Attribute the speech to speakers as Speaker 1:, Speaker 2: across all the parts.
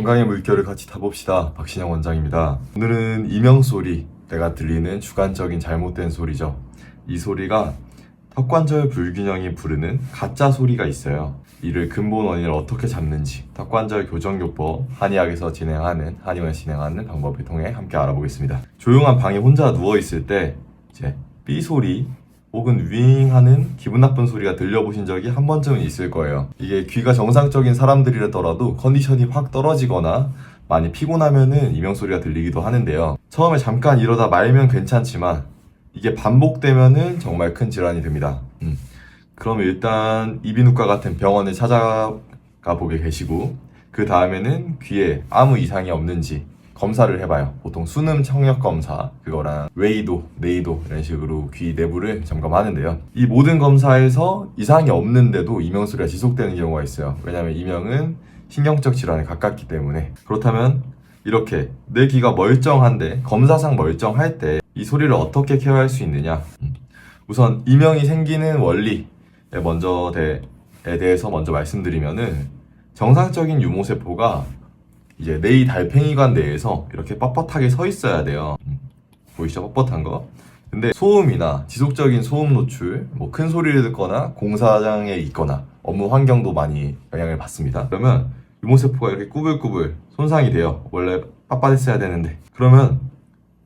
Speaker 1: 건강의 물결을 같이 타봅시다. 박신영 원장입니다. 오늘은 이명소리, 내가 들리는 주관적인 잘못된 소리죠. 이 소리가 턱관절 불균형이 부르는 가짜 소리가 있어요. 이를 근본 원인을 어떻게 잡는지 턱관절 교정요법 한의원에서 진행하는 방법을 통해 함께 알아보겠습니다. 조용한 방에 혼자 누워있을 때 이제 삐소리 혹은 윙하는 기분 나쁜 소리가 들려보신 적이 한 번쯤은 있을 거예요. 이게 귀가 정상적인 사람들이라더라도 컨디션이 확 떨어지거나 많이 피곤하면은 이명소리가 들리기도 하는데요. 처음에 잠깐 이러다 말면 괜찮지만 이게 반복되면은 정말 큰 질환이 됩니다. 그럼 일단 이비인후과 같은 병원을 찾아가 보게 계시고 그 다음에는 귀에 아무 이상이 없는지 검사를 해봐요. 보통 수능 청력 검사, 그거랑 웨이도, 네이도 이런 식으로 귀 내부를 점검하는데요. 이 모든 검사에서 이상이 없는데도 이명소리가 지속되는 경우가 있어요. 왜냐하면 이명은 신경적 질환에 가깝기 때문에. 그렇다면 이렇게 내 귀가 멀쩡한데 검사상 멀쩡할 때 이 소리를 어떻게 케어할 수 있느냐. 우선 이명이 생기는 원리에 대해서 먼저 말씀드리면은 정상적인 유모세포가 이제 뇌의 달팽이관 내에서 이렇게 뻣뻣하게 서 있어야 돼요. 보이시죠? 뻣뻣한 거. 근데 소음이나 지속적인 소음 노출, 큰 소리를 듣거나 공사장에 있거나 업무 환경도 많이 영향을 받습니다. 그러면 유모세포가 이렇게 꾸불꾸불 손상이 돼요. 원래 빳빳했어야 되는데. 그러면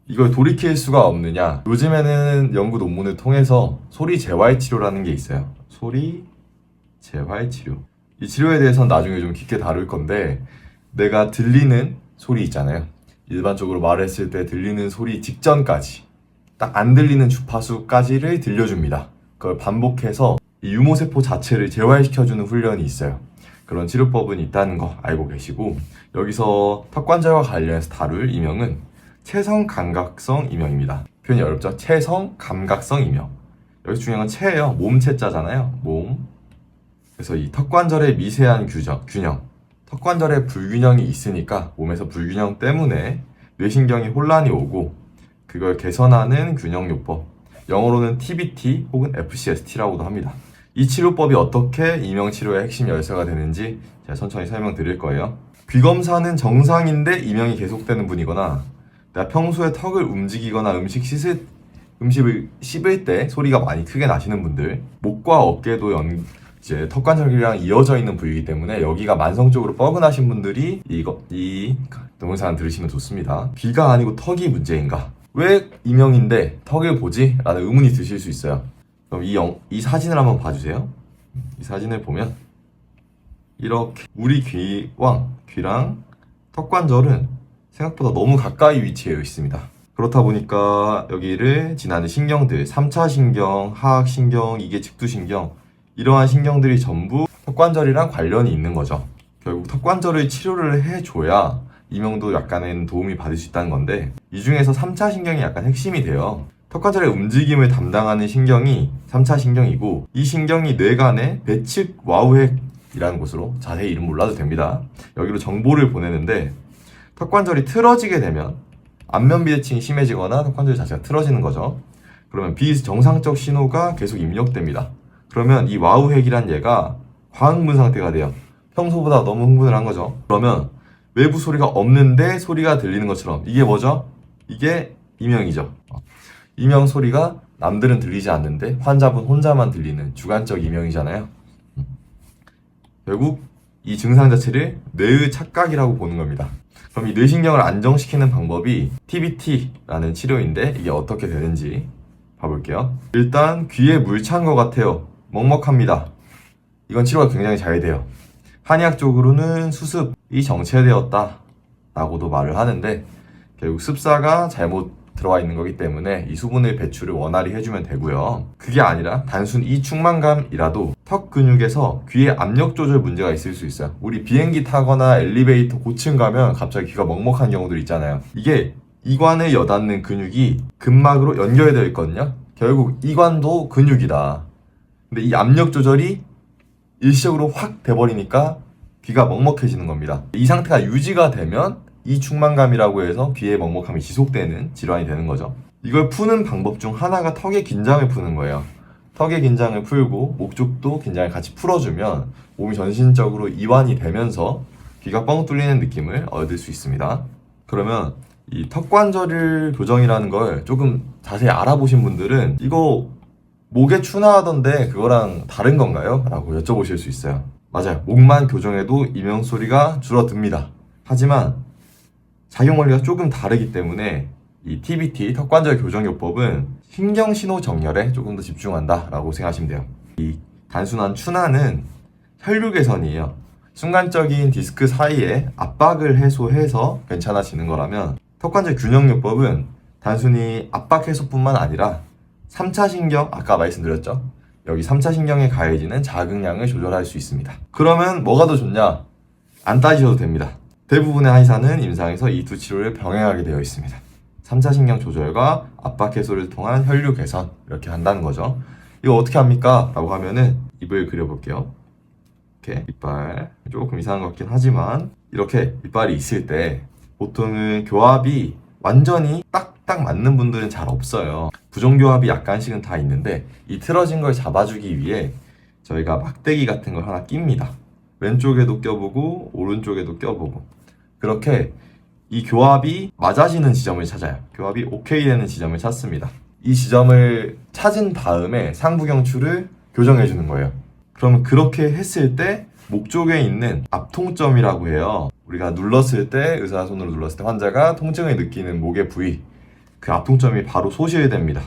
Speaker 1: 이걸 돌이킬 수가 없느냐? 요즘에는 연구 논문을 통해서 소리 재활 치료라는 게 있어요. 소리 재활 치료. 이 치료에 대해서는 나중에 좀 깊게 다룰 건데 내가 들리는 소리 있잖아요. 일반적으로 말했을 때 들리는 소리 직전까지 딱 안 들리는 주파수까지를 들려줍니다. 그걸 반복해서 이 유모세포 자체를 재활시켜주는 훈련이 있어요. 그런 치료법은 있다는 거 알고 계시고 여기서 턱관절과 관련해서 다룰 이명은 체성감각성 이명입니다. 표현이 어렵죠? 체성감각성 이명. 여기서 중요한 건 체예요. 몸체자잖아요. 몸. 그래서 이 턱관절의 미세한 균형. 턱관절에 불균형이 있으니까 몸에서 불균형 때문에 뇌신경이 혼란이 오고 그걸 개선하는 균형요법, 영어로는 TBT 혹은 FCST라고도 합니다. 이 치료법이 어떻게 이명치료의 핵심 열쇠가 되는지 제가 천천히 설명드릴 거예요. 귀검사는 정상인데 이명이 계속되는 분이거나 내가 평소에 턱을 움직이거나 음식을 씹을 때 소리가 많이 크게 나시는 분들, 목과 어깨도 이제 턱관절이랑 이어져 있는 부위이기 때문에 여기가 만성적으로 뻐근하신 분들이 이 동영상을 들으시면 좋습니다. 귀가 아니고 턱이 문제인가? 왜 이명인데 턱을 보지? 라는 의문이 드실 수 있어요. 그럼 이 사진을 한번 봐주세요. 이 사진을 보면 이렇게 우리 귀랑 턱관절은 생각보다 너무 가까이 위치해 있습니다. 그렇다 보니까 여기를 지나는 신경들, 3차 신경, 하악신경, 이게 직두신경, 이러한 신경들이 전부 턱관절이랑 관련이 있는 거죠. 결국 턱관절을 치료를 해줘야 이명도 약간은 도움이 받을 수 있다는 건데 이 중에서 3차 신경이 약간 핵심이 돼요. 턱관절의 움직임을 담당하는 신경이 3차 신경이고 이 신경이 뇌간의 배측 와우핵이라는 곳으로 자세히 이름 몰라도 됩니다. 여기로 정보를 보내는데 턱관절이 틀어지게 되면 안면 비대칭이 심해지거나 턱관절 자체가 틀어지는 거죠. 그러면 비정상적 신호가 계속 입력됩니다. 그러면 이 와우핵이란 얘가 과흥분 상태가 돼요. 평소보다 너무 흥분을 한 거죠. 그러면 외부 소리가 없는데 소리가 들리는 것처럼 이게 뭐죠? 이게 이명이죠. 이명 소리가 남들은 들리지 않는데 환자분 혼자만 들리는 주관적 이명이잖아요. 결국 이 증상 자체를 뇌의 착각이라고 보는 겁니다. 그럼 이 뇌신경을 안정시키는 방법이 TBT라는 치료인데 이게 어떻게 되는지 봐볼게요. 일단 귀에 물 찬 것 같아요. 먹먹합니다. 이건 치료가 굉장히 잘 돼요. 한의학적으로는 수습이 정체되었다 라고도 말을 하는데 결국 습사가 잘못 들어와 있는 거기 때문에 이 수분의 배출을 원활히 해주면 되고요. 그게 아니라 단순 이충만감이라도 턱 근육에서 귀의 압력 조절 문제가 있을 수 있어요. 우리 비행기 타거나 엘리베이터 고층 가면 갑자기 귀가 먹먹한 경우들 있잖아요. 이게 이관에 여닿는 근육이 근막으로 연결되어 있거든요. 결국 이관도 근육이다. 근데 이 압력 조절이 일시적으로 확 돼버리니까 귀가 먹먹해지는 겁니다. 이 상태가 유지가 되면 이 충만감이라고 해서 귀의 먹먹함이 지속되는 질환이 되는 거죠. 이걸 푸는 방법 중 하나가 턱의 긴장을 푸는 거예요. 턱의 긴장을 풀고 목 쪽도 긴장을 같이 풀어주면 몸이 전신적으로 이완이 되면서 귀 귀가 뻥 뚫리는 느낌을 얻을 수 있습니다. 그러면 이 턱관절 교정이라는 걸 조금 자세히 알아보신 분들은 이거 목에 추나하던데 그거랑 다른 건가요? 라고 여쭤보실 수 있어요. 맞아요. 목만 교정해도 이명 소리가 줄어듭니다. 하지만 작용 원리가 조금 다르기 때문에 이 TBT 턱관절 교정요법은 신경신호 정렬에 조금 더 집중한다 라고 생각하시면 돼요. 이 단순한 추나는 혈류 개선이에요. 순간적인 디스크 사이에 압박을 해소해서 괜찮아지는 거라면 턱관절 균형요법은 단순히 압박 해소뿐만 아니라 3차 신경, 아까 말씀드렸죠? 여기 3차 신경에 가해지는 자극량을 조절할 수 있습니다. 그러면 뭐가 더 좋냐? 안 따지셔도 됩니다. 대부분의 한의사는 임상에서 이 두 치료를 병행하게 되어 있습니다. 3차 신경 조절과 압박 해소를 통한 혈류 개선, 이렇게 한다는 거죠. 이거 어떻게 합니까? 라고 하면은 입을 그려볼게요. 이렇게 이빨, 조금 이상한 것 같긴 하지만 이렇게 이빨이 있을 때 보통은 교합이 완전히 딱딱 맞는 분들은 잘 없어요. 부정교합이 약간씩은 다 있는데 이 틀어진 걸 잡아주기 위해 저희가 막대기 같은 걸 하나 낍니다. 왼쪽에도 껴보고 오른쪽에도 껴보고 그렇게 이 교합이 맞아지는 지점을 찾아요. 교합이 오케이 되는 지점을 찾습니다. 이 지점을 찾은 다음에 상부경추를 교정해 주는 거예요. 그러면 그렇게 했을 때 목 쪽에 있는 압통점이라고 해요. 우리가 눌렀을 때, 의사 손으로 눌렀을 때 환자가 통증을 느끼는 목의 부위, 그 압통점이 바로 소실됩니다.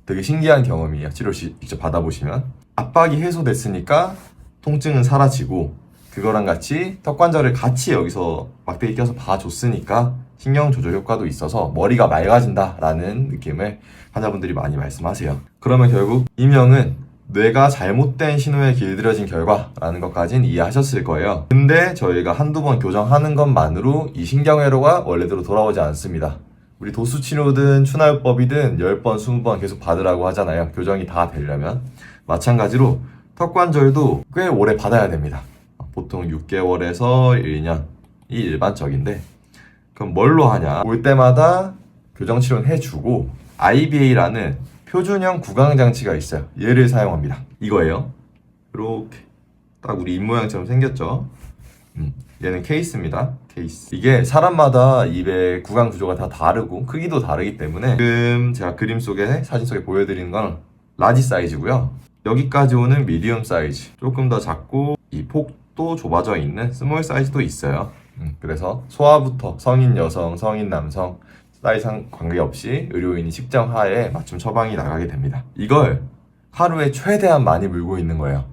Speaker 1: 되게 신기한 경험이에요. 치료 직접 받아보시면. 압박이 해소됐으니까 통증은 사라지고 그거랑 같이 턱관절을 같이 여기서 막대기 껴서 봐줬으니까 신경 조절 효과도 있어서 머리가 맑아진다라는 느낌을 환자분들이 많이 말씀하세요. 그러면 결국 이명은 뇌가 잘못된 신호에 길들여진 결과라는 것까지는 이해하셨을 거예요. 근데 저희가 한두 번 교정하는 것만으로 이 신경회로가 원래대로 돌아오지 않습니다. 우리 도수치료든 추나요법이든 10번, 20번 계속 받으라고 하잖아요. 교정이 다 되려면. 마찬가지로 턱관절도 꽤 오래 받아야 됩니다. 보통 6개월에서 1년이 일반적인데 그럼 뭘로 하냐? 올 때마다 교정치료는 해주고 IBA라는 표준형 구강장치가 있어요. 얘를 사용합니다. 이거예요. 이렇게 딱 우리 입모양처럼 생겼죠. 얘는 케이스입니다. 케이스. 이게 사람마다 입의 구강 구조가 다 다르고 크기도 다르기 때문에 지금 제가 그림 속에 사진 속에 보여드리는 건 라지 사이즈고요. 여기까지 오는 미디엄 사이즈, 조금 더 작고 이 폭도 좁아져 있는 스몰 사이즈도 있어요. 그래서 소아부터 성인 여성, 성인 남성 사이즈 관계없이 의료인이 측정하에 맞춤 처방이 나가게 됩니다. 이걸 하루에 최대한 많이 물고 있는 거예요.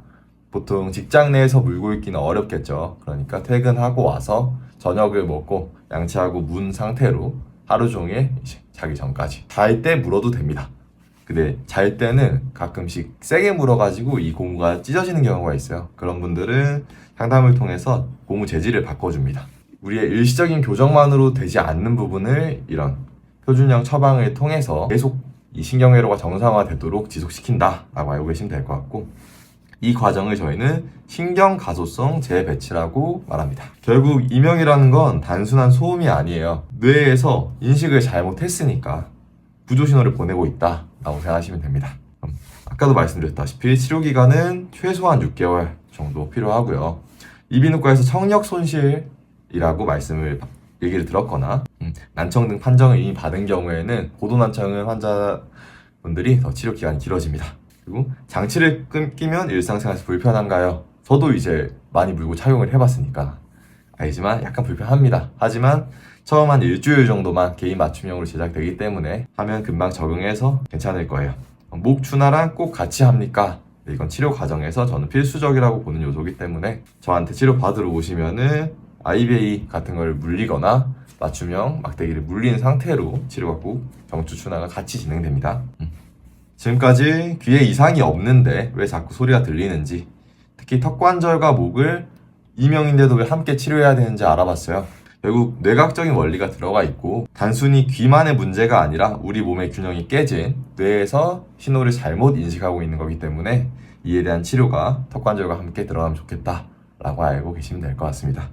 Speaker 1: 보통 직장 내에서 물고 있기는 어렵겠죠. 그러니까 퇴근하고 와서 저녁을 먹고 양치하고 문 상태로 하루 종일 자기 전까지 잘 때 물어도 됩니다. 근데 잘 때는 가끔씩 세게 물어가지고 이 고무가 찢어지는 경우가 있어요. 그런 분들은 상담을 통해서 고무 재질을 바꿔줍니다. 우리의 일시적인 교정만으로 되지 않는 부분을 이런 표준형 처방을 통해서 계속 이 신경회로가 정상화되도록 지속시킨다 라고 알고 계시면 될 것 같고, 이 과정을 저희는 신경가소성 재배치라고 말합니다. 결국 이명이라는 건 단순한 소음이 아니에요. 뇌에서 인식을 잘못했으니까 구조신호를 보내고 있다 라고 생각하시면 됩니다. 아까도 말씀드렸다시피 치료기간은 최소한 6개월 정도 필요하고요. 이비인후과에서 청력 손실이라고 얘기를 들었거나 난청 등 판정을 이미 받은 경우에는 고도난청은 환자분들이 더 치료기간이 길어집니다. 그리고 장치를 끼면 일상생활에서 불편한가요? 저도 이제 많이 물고 착용을 해봤으니까 알지만 약간 불편합니다. 하지만 처음 한 일주일 정도만 개인 맞춤형으로 제작되기 때문에 하면 금방 적응해서 괜찮을 거예요. 목 추나랑 꼭 같이 합니까? 이건 치료 과정에서 저는 필수적이라고 보는 요소이기 때문에 저한테 치료 받으러 오시면은 IBA 같은 걸 물리거나 맞춤형 막대기를 물린 상태로 치료가 꼭 경추 추나가 같이 진행됩니다. 지금까지 귀에 이상이 없는데 왜 자꾸 소리가 들리는지, 특히 턱관절과 목을 이명인데도 왜 함께 치료해야 되는지 알아봤어요. 결국 뇌각적인 원리가 들어가 있고 단순히 귀만의 문제가 아니라 우리 몸의 균형이 깨진 뇌에서 신호를 잘못 인식하고 있는 거기 때문에 이에 대한 치료가 턱관절과 함께 들어가면 좋겠다 라고 알고 계시면 될 것 같습니다.